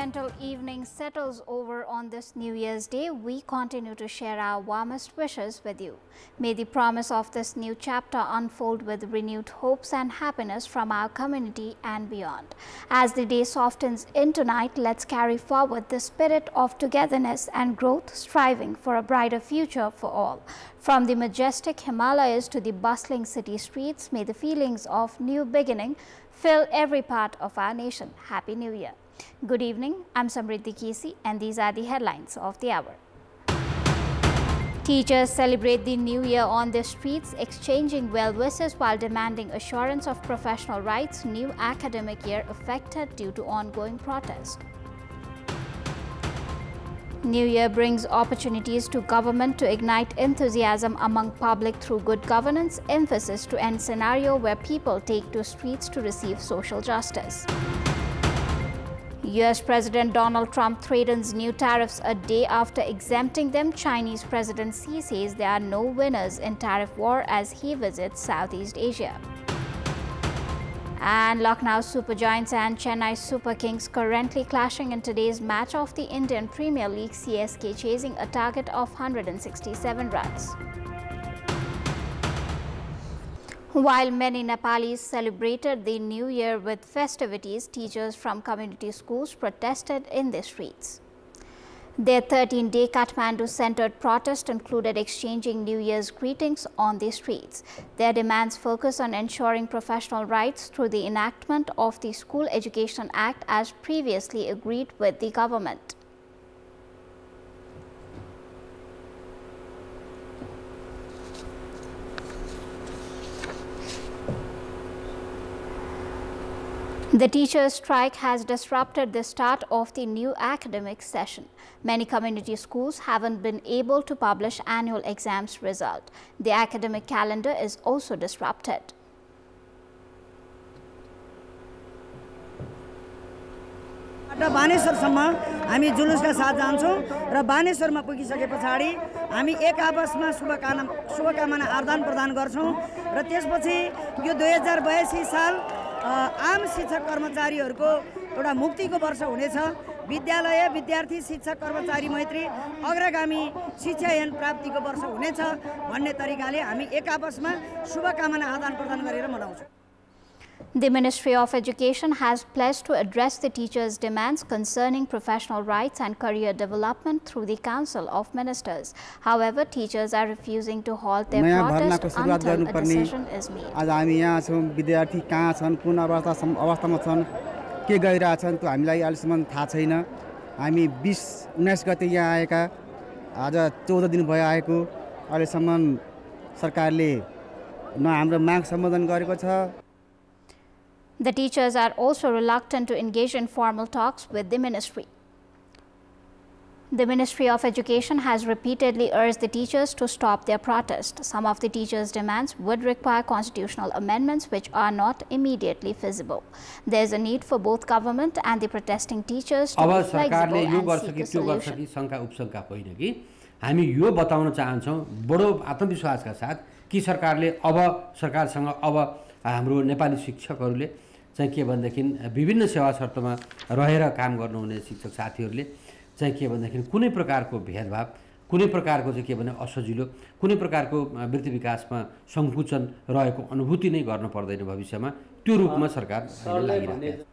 gentle evening settles over on this New Year's Day, we continue to share our warmest wishes with you. May the promise of this new chapter unfold with renewed hopes and happiness from our community and beyond. As the day softens into night, let's carry forward the spirit of togetherness and growth, striving for a brighter future for all. From the majestic Himalayas to the bustling city streets, may the feelings of new beginning fill every part of our nation. Happy New Year. Good evening, I'm Samriddhi Kesi and these are the headlines of the hour. Teachers celebrate the new year on the streets, exchanging well wishes while demanding assurance of professional rights. New academic year affected due to ongoing protest. New Year brings opportunities to government to ignite enthusiasm among public through good governance, emphasis to end scenario where people take to streets to receive social justice. US President Donald Trump threatens new tariffs a day after exempting them. Chinese President Xi says there are no winners in tariff war as he visits Southeast Asia. And Lucknow Super Giants and Chennai Super Kings currently clashing in today's match of the Indian Premier League, CSK chasing a target of 167 runs. While many Nepalis celebrated the new year with festivities, teachers from community schools protested in the streets. Their 13-day Kathmandu-centered protest included exchanging New Year's greetings on the streets. Their demands focus on ensuring professional rights through the enactment of the School Education Act as previously agreed with the government. The teachers' strike has disrupted the start of the new academic session. Many community schools haven't been able to publish annual exams result. The academic calendar is also disrupted. बानेश्वरसम्म हामी जुलुसका साथ जान्छौं र बानेश्वरमा पुगिसकेपछि हामी एक आपसमा शुभकामना आदान-प्रदान गर्छौं र त्यसपछि यो 2082 साल आम शिक्षक कर्मचारीहरूको एउटा मुक्तिको वर्ष हुनेछ। विद्यालय विद्यार्थी शिक्षक कर्मचारी मैत्री अग्रगामी शिक्षा ऐन प्राप्तिको वर्ष हुनेछ भन्ने तरिकाले हामी एक आपसमा शुभकामना आदान-प्रदान गरेर मनाउँछौं। The Ministry of Education has pledged to address the teachers' demands concerning professional rights and career development through the Council of Ministers. However, teachers are refusing to halt their protest until a decision is made. आज हामी यहाँ छौं, विद्यार्थी कहाँ छन्, कुन अवस्थामा छन्, के गरिरहेछन् त्यो हामीलाई अहिलेसम्म थाहा छैन। हामी 20-19 गते यहाँ आएका, आज 14 दिन भयो आएको, अहिलेसम्म सरकारले न हाम्रो माग सम्बोधन गरेको छ। The teachers are also reluctant to engage in formal talks with the ministry. The Ministry of Education has repeatedly urged the teachers to stop their protest. Some of the teachers' demands would require constitutional amendments which are not immediately feasible. There is a need for both government and the protesting teachers to be flexible and seek a solution. हामी यो बताउन चाहन्छौं बडो आत्मविश्वासका साथ कि सरकारसँग अब हाम्रो नेपाली शिक्षकहरूले चाहिँ के भन्दाखेरि विभिन्न सेवा शर्तमा रहेर काम गर्नुहुने शिक्षक साथीहरूले चाहिँ के भन्दाखेरि कुनै प्रकारको भेदभाव, कुनै प्रकारको चाहिँ के भने असजिलो, कुनै प्रकारको वृत्ति विकासमा संकुचन रहेको अनुभूति नै गर्न पर्दैन भविष्यमा। त्यो रूपमा सरकार लागिरहेको छ।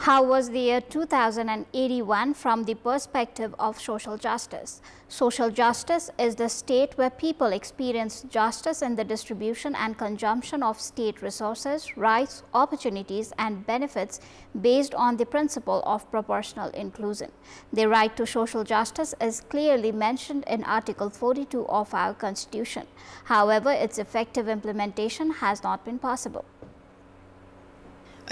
How was the year 2081 from the perspective of social justice? Social justice is the state where people experience justice in the distribution and consumption of state resources, rights, opportunities, and benefits based on the principle of proportional inclusion. The right to social justice is clearly mentioned in Article 42 of our Constitution. However, its effective implementation has not been possible.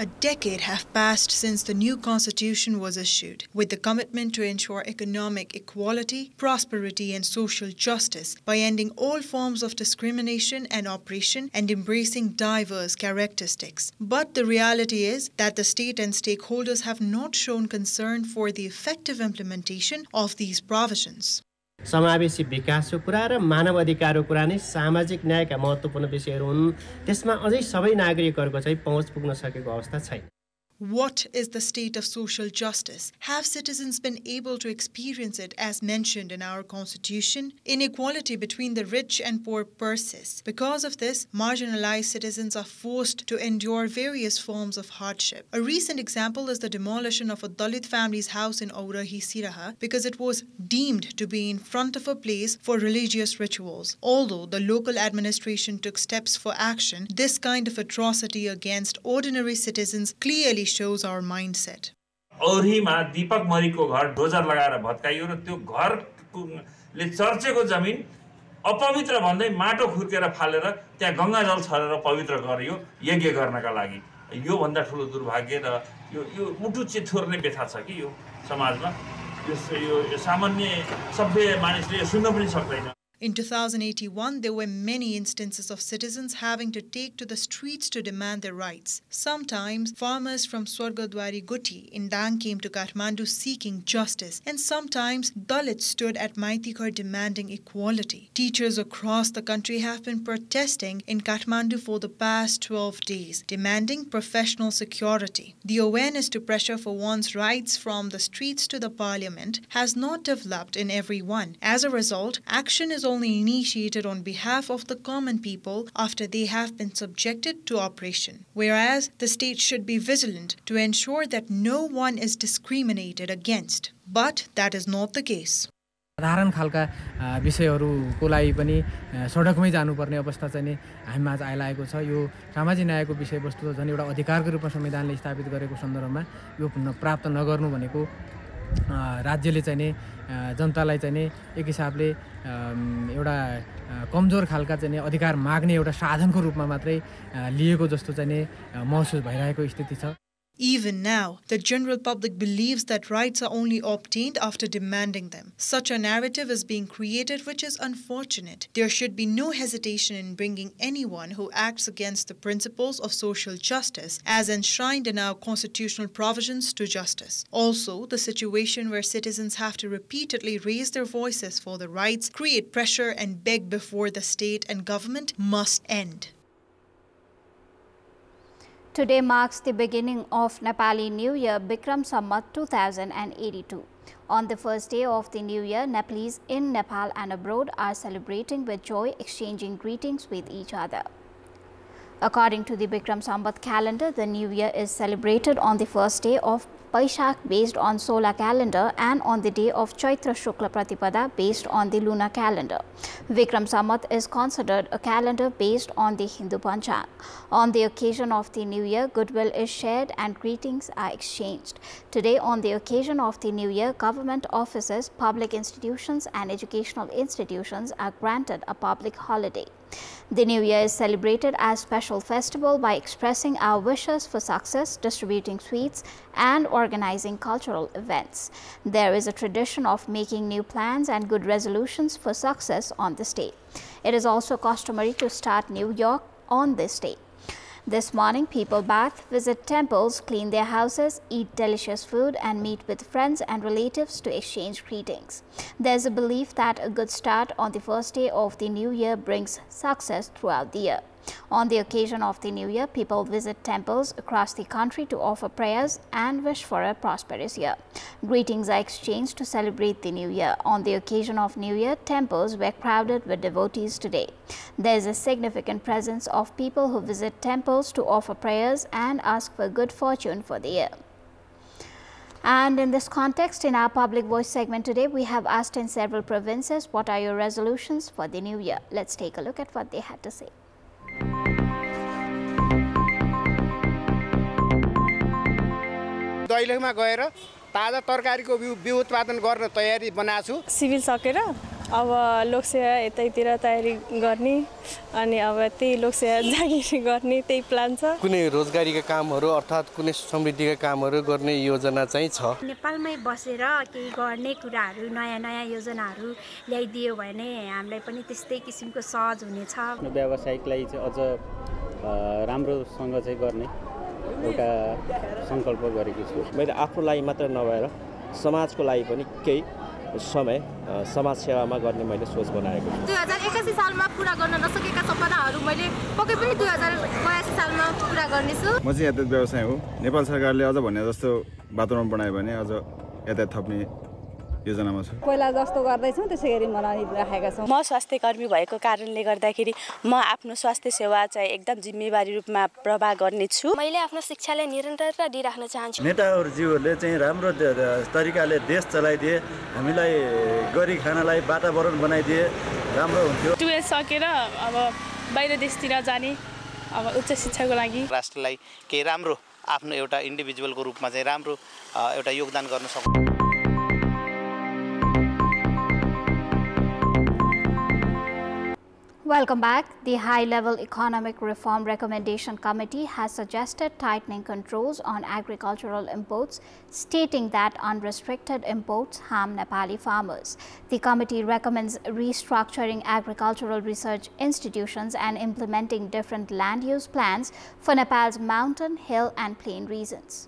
A decade have passed since the new constitution was issued, with the commitment to ensure economic equality, prosperity and social justice by ending all forms of discrimination and oppression and embracing diverse characteristics. But the reality is that the state and stakeholders have not shown concern for the effective implementation of these provisions. समावेशी विकासको कुरा र मानव अधिकारको कुरा नै सामाजिक न्यायका महत्त्वपूर्ण विषयहरू हुन्। त्यसमा अझै सबै नागरिकहरूको चाहिँ पहुँच पुग्न सकेको अवस्था छैन। What is the state of social justice? Have citizens been able to experience it as mentioned in our constitution? Inequality between the rich and poor persists. Because of this, marginalized citizens are forced to endure various forms of hardship. A recent example is the demolition of a Dalit family's house in Aurahi Siraha because it was deemed to be in front of a place for religious rituals. Although the local administration took steps for action, this kind of atrocity against ordinary citizens clearly shows our mindset. औरीमा दीपक मरीको घर dozer लगाएर भत्काइयो र त्यो घरले चर्चेको जमिन अपवित्र भन्दै माटो खुर्केर फालेर त्यहाँ गंगाजल छरेर पवित्र गरियो यज्ञ गर्नका लागि। यो भन्दा ठूलो दुर्भाग्य र यो मुटु चिथोर्ने व्यथा छ कि यो समाजमा। यो सामान्य सभ्य मानिसले सुन्न पनि सक्दैन। In 2081, there were many instances of citizens having to take to the streets to demand their rights. Sometimes, farmers from Swargadwari Gutti in Dang came to Kathmandu seeking justice, and sometimes Dalits stood at Maitighar demanding equality. Teachers across the country have been protesting in Kathmandu for the past 12 days, demanding professional security. The awareness to pressure for one's rights from the streets to the parliament has not developed in everyone. As a result, action is only initiated on behalf of the common people after they have been subjected to oppression, whereas the state should be vigilant to ensure that no one is discriminated against. But that is not the case. साधारण खालका विषयहरूको लागि पनि सडकमै जानुपर्ने अवस्था चाहिँ नि हामीमा आज आइलागेको छ। यो सामाजिक न्यायको विषयवस्तु झन् एउटा अधिकारको रूपमा संविधानले स्थापित गरेको सन्दर्भमा यो प्राप्त नगर्नु भनेको राज्यले चाहिँ नि जनतालाई चाहिँ नि एक हिसाबले एउटा कमजोर खालका चाहिँ नि अधिकार माग्ने एउटा साधनको रूपमा मात्रै लिएको जस्तो चाहिँ नि महसुस भइरहेको स्थिति छ। Even now, the general public believes that rights are only obtained after demanding them. Such a narrative is being created, which is unfortunate. There should be no hesitation in bringing anyone who acts against the principles of social justice as enshrined in our constitutional provisions to justice. Also, the situation where citizens have to repeatedly raise their voices for the rights, create pressure and beg before the state and government must end. Today marks the beginning of Nepali New Year Bikram Samvat 2082. On the first day of the New Year, Nepalese in Nepal and abroad are celebrating with joy, exchanging greetings with each other. According to the Bikram Samvat calendar, the New Year is celebrated on the first day of Paishak based on solar calendar and on the day of Chaitra Shukla Pratipada based on the lunar calendar. Vikram Samvat is considered a calendar based on the Hindu Panchang. On the occasion of the New Year, goodwill is shared and greetings are exchanged. Today, on the occasion of the New Year, government offices, public institutions and educational institutions are granted a public holiday. The New Year is celebrated as a special festival by expressing our wishes for success, distributing sweets, and organizing cultural events. There is a tradition of making new plans and good resolutions for success on this day. It is also customary to start New Year on this day. This morning, people bath, visit temples, clean their houses, eat delicious food, and meet with friends and relatives to exchange greetings. There is a belief that a good start on the first day of the New Year brings success throughout the year. On the occasion of the New Year, people visit temples across the country to offer prayers and wish for a prosperous year. Greetings are exchanged to celebrate the New Year. On the occasion of New Year, temples were crowded with devotees today. There is a significant presence of people who visit temples to offer prayers and ask for good fortune for the year. And in this context, in our Public Voice segment today, we have asked in several provinces, what are your resolutions for the New Year? Let's take a look at what they had to say. दैलेखमा गएर ताजा तरकारीको बिउ उत्पादन गर्न तयारी बनाएको छु। Civil सकेर अब लोकसेवा यतैतिर तयारी गर्ने अनि अब त्यही लोकसेवा जागिर गर्ने त्यही प्लान छ। कुनै रोजगारीका कामहरू अर्थात् कुनै समृद्धिका कामहरू गर्ने योजना चाहिँ छ। नेपालमै बसेर केही गर्ने कुराहरू नयाँ नयाँ योजनाहरू ल्याइदियो भने हामीलाई पनि त्यस्तै किसिमको सहज हुनेछ। व्यावसायिकलाई चाहिँ अझ राम्रोसँग चाहिँ गर्ने एउटा संकल्प गरेको छु। मैले आफ्नो लागि मात्र नभएर समाजको लागि पनि केही समय समाज सेवामा गर्ने मैले सोच बनाएको छु। 2081 सालमा पूरा गर्न नसकेका सपनाहरू मैले पक्कै पनि 2082 सालमा पूरा गर्नेछु। म चाहिँ यातायात व्यवसाय हो। नेपाल सरकारले अझ भने जस्तो वातावरण बनायो भने अझ यातायात थप्ने योजनामा छु। पहिला जस्तो गर्दैछौँ त्यसै गरी मनाइराखेका छौँ। म स्वास्थ्य कर्मी भएको कारणले गर्दाखेरि म आफ्नो स्वास्थ्य सेवा चाहिँ एकदम जिम्मेवारी रूपमा प्रवाह गर्नेछु। मैले आफ्नो शिक्षालाई निरन्तरता दिइराख्न चाहन्छु। नेताहरूले चाहिँ राम्रो तरिकाले देश चलाइदिए, हामीलाई गरी खानलाई वातावरण बनाइदिए राम्रो हुन्थ्यो। 12 सकेर अब बाहिर देशतिर जाने अब उच्च शिक्षाको लागि राष्ट्रलाई केही राम्रो आफ्नो एउटा इन्डिभिजुअलको रूपमा चाहिँ राम्रो एउटा योगदान गर्न सक्नु। Welcome back. The High-Level Economic Reform Recommendation Committee has suggested tightening controls on agricultural imports, stating that unrestricted imports harm Nepali farmers. The committee recommends restructuring agricultural research institutions and implementing different land use plans for Nepal's mountain, hill and plain regions.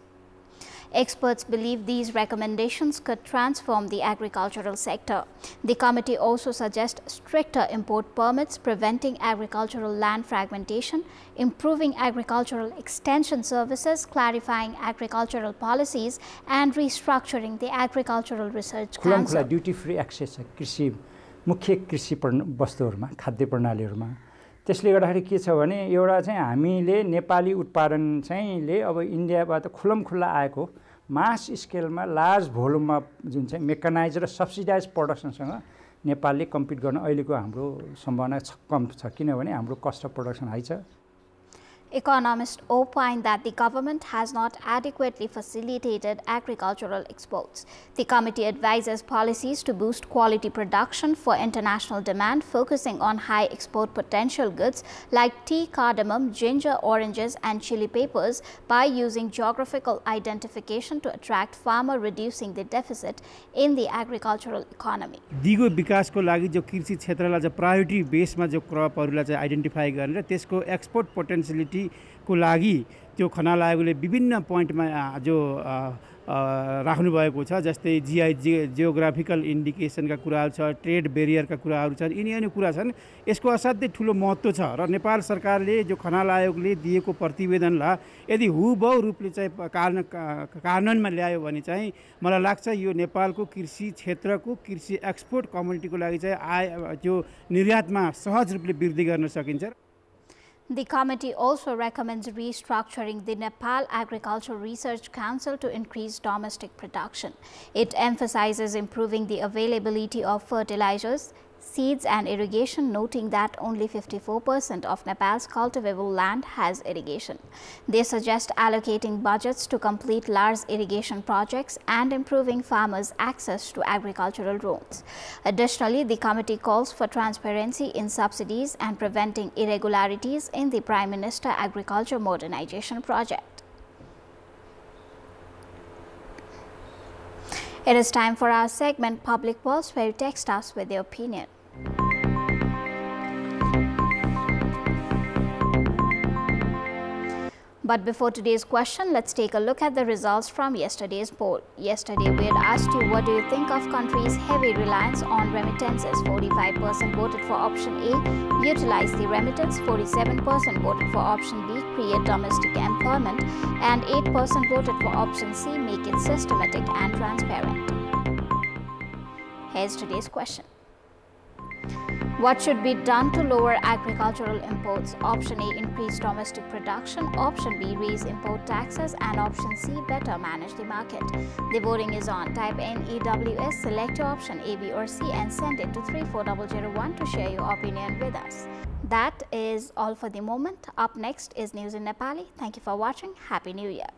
Experts believe these recommendations could transform the agricultural sector. The committee also suggests stricter import permits, preventing agricultural land fragmentation, improving agricultural extension services, clarifying agricultural policies, and restructuring the Agricultural Research Council. Duty free access कृषि मुख्य कृषि वस्तुहरुमा खाद्य प्रणालीहरुमा त्यसले गर्दाखेरि के छ भने एउटा चाहिँ हामीले नेपाली उत्पादन चाहिँले अब इन्डियाबाट खुल्ला आएको मास स्केलमा लार्ज भोल्युममा जुन चाहिँ मेकानाइज र सब्सिडाइज प्रोडक्सनसँग नेपालले कम्पिट गर्न अहिलेको हाम्रो सम्भावना कम छ किनभने हाम्रो कस्ट अफ प्रोडक्सन हाई छ। Economists opine that the government has not adequately facilitated agricultural exports. The committee advises policies to boost quality production for international demand, focusing on high export potential goods like tea, cardamom, ginger, oranges, and chili peppers by using geographical identification to attract farmer, reducing the deficit in the agricultural economy. दिगो विकासको लागि जो कृषि क्षेत्रलाई जो priority बेसमा जो क्रपहरुलाई चाहिँ identify गरेर त्यसको एक्सपोर्ट पोटेन्शियलिटी को लागि त्यो खनाल आयोगले विभिन्न पोइन्टमा जो राख्नु भएको छ जस्तै जीआई जियोग्राफिकल इन्डिकेसनका कुराहरु छ, ट्रेड बेरियरका कुराहरु छन्, यिनी कुरा छन्। यसको असाध्यै ठूलो महत्त्व छ र नेपाल सरकारले जो खनाल आयोगले दिएको प्रतिवेदनलाई यदि हुबहु रूपले चाहिँ कानूनमा ल्यायो भने चाहिँ मलाई लाग्छ यो नेपालको कृषि क्षेत्रको कृषि एक्सपोर्ट कम्युनिटीको लागि चाहिँ जो निर्यातमा सहज रूपले वृद्धि गर्न सकिन्छ। The committee also recommends restructuring the Nepal Agricultural Research Council to increase domestic production. It emphasizes improving the availability of fertilizers, seeds and irrigation, noting that only 54% of Nepal's cultivable land has irrigation. They suggest allocating budgets to complete large irrigation projects and improving farmers' access to agricultural loans. Additionally, the committee calls for transparency in subsidies and preventing irregularities in the Prime Minister Agriculture Modernization Project. It is time for our segment Public Pulse, where you text us with your opinion. But before today's question, let's take a look at the results from yesterday's poll. Yesterday, we had asked you, what do you think of country's heavy reliance on remittances? 45% voted for option A, utilize the remittance. 47% voted for option B, create domestic employment. And 8% voted for option C, make it systematic and transparent. Here's today's question. What should be done to lower agricultural imports? Option A, increase domestic production. Option B, raise import taxes. And option C, better manage the market. The voting is on. Type NEWS, select your option A, B or C and send it to 34001 to share your opinion with us. That is all for the moment. Up next is News in Nepali. Thank you for watching. Happy New Year.